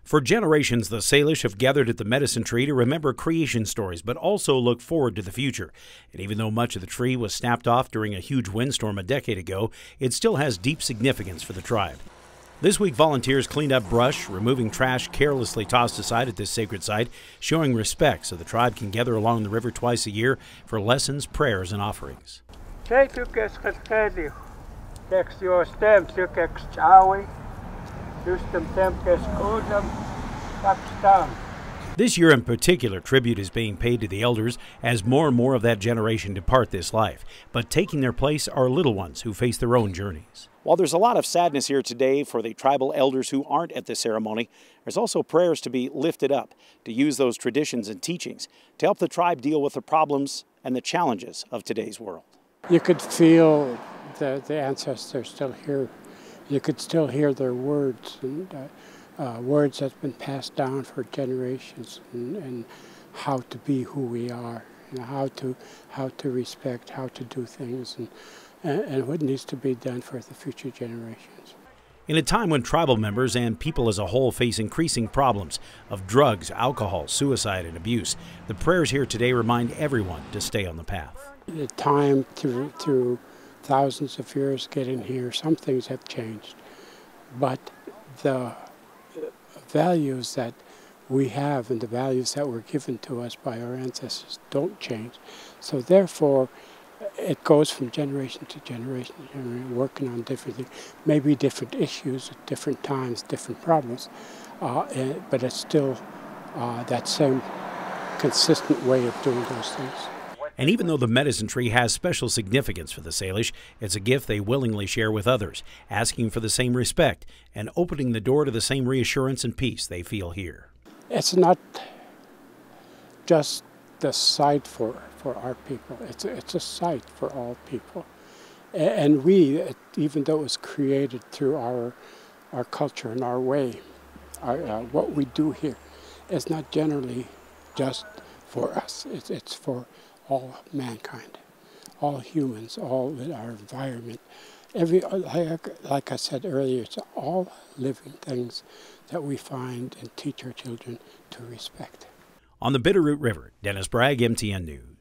For generations, the Salish have gathered at the medicine tree to remember creation stories, but also look forward to the future. And even though much of the tree was snapped off during a huge windstorm a decade ago, it still has deep significance for the tribe. This week, volunteers cleaned up brush, removing trash carelessly tossed aside at this sacred site, showing respect so the tribe can gather along the river twice a year for lessons, prayers, and offerings. This year in particular, tribute is being paid to the elders as more and more of that generation depart this life. But taking their place are little ones who face their own journeys. While there's a lot of sadness here today for the tribal elders who aren't at this ceremony, there's also prayers to be lifted up, to use those traditions and teachings to help the tribe deal with the problems and the challenges of today's world. You could feel the ancestors still here. You could still hear their words, and words that's been passed down for generations, and how to be who we are, and how to respect, how to do things, and what needs to be done for the future generations. In a time when tribal members and people as a whole face increasing problems of drugs, alcohol, suicide, and abuse, the prayers here today remind everyone to stay on the path. The time through thousands of years getting here, some things have changed, but the values that we have and the values that were given to us by our ancestors don't change. So therefore, it goes from generation to generation, working on different things, maybe different issues at different times, different problems, but it's still that same consistent way of doing those things. And even though the medicine tree has special significance for the Salish, it's a gift they willingly share with others, asking for the same respect and opening the door to the same reassurance and peace they feel here. It's not just the site for our people. It's a site for all people. And we, even though it was created through our culture and our way, what we do here, it's not generally just for us. It's for all mankind, all humans, all in our environment. Like I said earlier, it's all living things that we find and teach our children to respect. On the Bitterroot River, Dennis Bragg, MTN News.